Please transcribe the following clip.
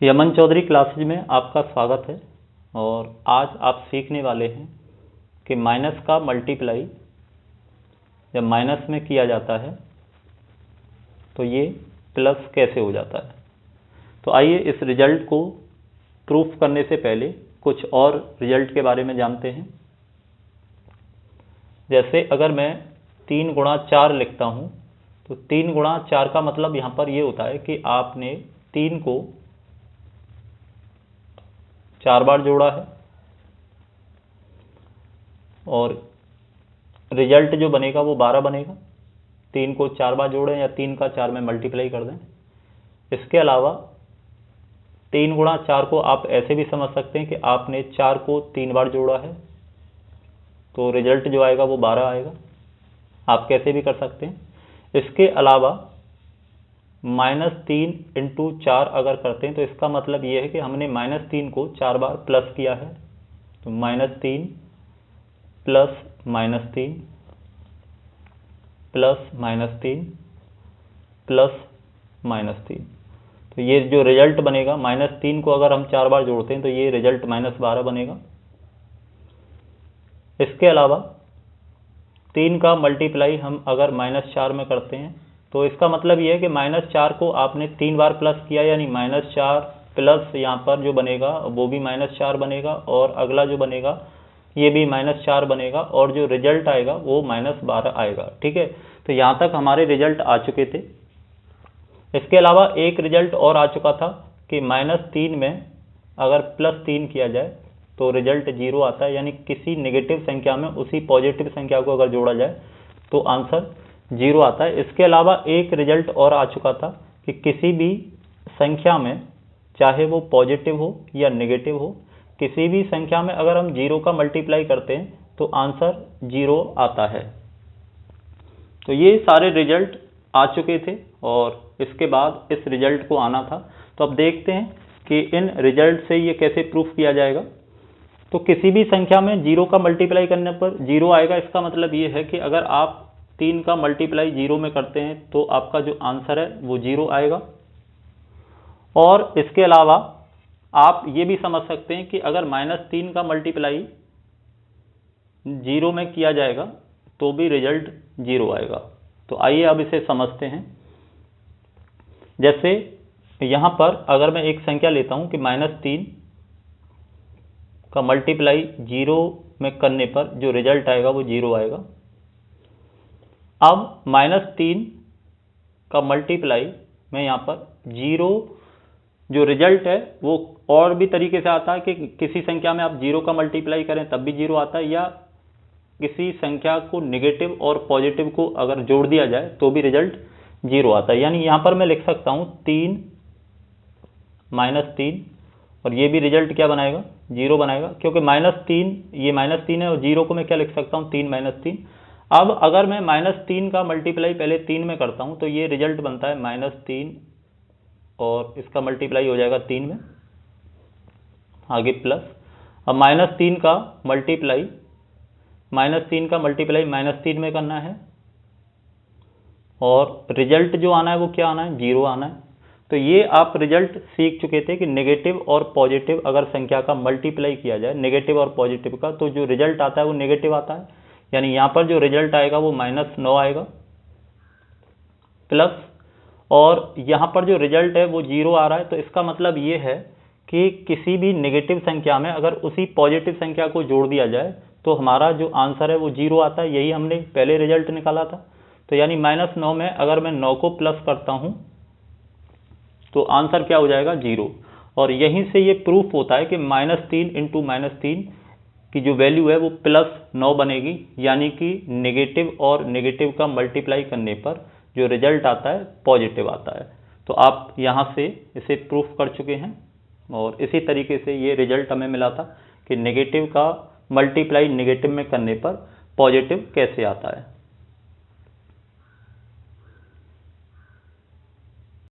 Yemen Chaudhary classes में आपका स्वागत है। और आज आप सीखने वाले हैं कि माइनस का मल्टीप्लाई जब माइनस में किया जाता है तो ये प्लस कैसे हो जाता है। तो आइए इस रिजल्ट को प्रूफ करने से पहले कुछ और रिजल्ट के बारे में जानते हैं। जैसे अगर मैं 3 गुणा 4 लिखता हूँ तो 3 गुणा 4 का मतलब यहाँ पर ये होता है कि आपने 3 को 4 बार जोड़ा है और रिजल्ट जो बनेगा वो 12 बनेगा। 3 को 4 बार जोड़ें या 3 का 4 में मल्टीप्लाई कर दें। इसके अलावा 3 गुणा 4 को आप ऐसे भी समझ सकते हैं कि आपने 4 को 3 बार जोड़ा है तो रिजल्ट जो आएगा वो 12 आएगा। आप कैसे भी कर सकते हैं। इसके अलावा -3 × 4 अगर करते हैं तो इसका मतलब ये है कि हमने -3 को 4 बार प्लस किया है। तो -3 प्लस -3 प्लस -3 प्लस -3, तो ये जो रिजल्ट बनेगा -3 को अगर हम 4 बार जोड़ते हैं तो ये रिजल्ट -12 बनेगा। इसके अलावा 3 का मल्टीप्लाई हम अगर -4 में करते हैं तो इसका मतलब ये है कि -4 को आपने 3 बार प्लस किया, यानी -4 प्लस यहाँ पर जो बनेगा वो भी -4 बनेगा और अगला जो बनेगा ये भी -4 बनेगा और जो रिजल्ट आएगा वो -12 आएगा। ठीक है, तो यहाँ तक हमारे रिजल्ट आ चुके थे। इसके अलावा एक रिजल्ट और आ चुका था कि -3 में अगर +3 किया जाए तो रिजल्ट 0 आता है, यानी किसी नेगेटिव संख्या में उसी पॉजिटिव संख्या को अगर जोड़ा जाए तो आंसर 0 आता है। इसके अलावा एक रिजल्ट और आ चुका था कि किसी भी संख्या में, चाहे वो पॉजिटिव हो या नेगेटिव हो, किसी भी संख्या में अगर हम 0 का मल्टीप्लाई करते हैं तो आंसर 0 आता है। तो ये सारे रिजल्ट आ चुके थे और इसके बाद इस रिजल्ट को आना था। तो अब देखते हैं कि इन रिजल्ट से ये कैसे प्रूफ किया जाएगा। तो किसी भी संख्या में 0 का मल्टीप्लाई करने पर 0 आएगा। इसका मतलब ये है कि अगर आप 3 का मल्टीप्लाई 0 में करते हैं तो आपका जो आंसर है वो 0 आएगा। और इसके अलावा आप ये भी समझ सकते हैं कि अगर -3 का मल्टीप्लाई 0 में किया जाएगा तो भी रिजल्ट 0 आएगा। तो आइए अब इसे समझते हैं। जैसे यहाँ पर अगर मैं एक संख्या लेता हूँ कि -3 का मल्टीप्लाई 0 में करने पर जो रिजल्ट आएगा वो 0 आएगा। अब -3 का मल्टीप्लाई मैं यहाँ पर 0 जो रिजल्ट है वो और भी तरीके से आता है कि किसी संख्या में आप 0 का मल्टीप्लाई करें तब भी 0 आता है, या किसी संख्या को नेगेटिव और पॉजिटिव को अगर जोड़ दिया जाए तो भी रिजल्ट 0 आता है। यानी यहाँ पर मैं लिख सकता हूँ 3 -3 और ये भी रिजल्ट क्या बनाएगा, 0 बनाएगा, क्योंकि -3 ये -3 है और 0 को मैं क्या लिख सकता हूँ, 3 -3। अब अगर मैं -3 का मल्टीप्लाई पहले 3 में करता हूँ तो ये रिजल्ट बनता है -3 और इसका मल्टीप्लाई हो जाएगा 3 में, आगे प्लस। अब -3 का मल्टीप्लाई -3 में करना है और रिजल्ट जो आना है वो क्या आना है, 0 आना है। तो ये आप रिजल्ट सीख चुके थे कि नेगेटिव और पॉजिटिव अगर संख्या का मल्टीप्लाई किया जाए, नेगेटिव और पॉजिटिव का, तो जो रिजल्ट आता है वो नेगेटिव आता है। यानी यहाँ पर जो रिजल्ट आएगा वो -9 आएगा, प्लस, और यहाँ पर जो रिजल्ट है वो 0 आ रहा है। तो इसका मतलब ये है कि किसी भी नेगेटिव संख्या में अगर उसी पॉजिटिव संख्या को जोड़ दिया जाए तो हमारा जो आंसर है वो 0 आता है। यही हमने पहले रिजल्ट निकाला था। तो यानी -9 में अगर मैं 9 को प्लस करता हूँ तो आंसर क्या हो जाएगा, 0। और यहीं से ये प्रूफ होता है कि -3 × -3 की जो वैल्यू है वो +9 बनेगी, यानी कि नेगेटिव और नेगेटिव का मल्टीप्लाई करने पर जो रिजल्ट आता है पॉजिटिव आता है। तो आप यहाँ से इसे प्रूफ कर चुके हैं। और इसी तरीके से ये रिजल्ट हमें मिला था कि नेगेटिव का मल्टीप्लाई नेगेटिव में करने पर पॉजिटिव कैसे आता है।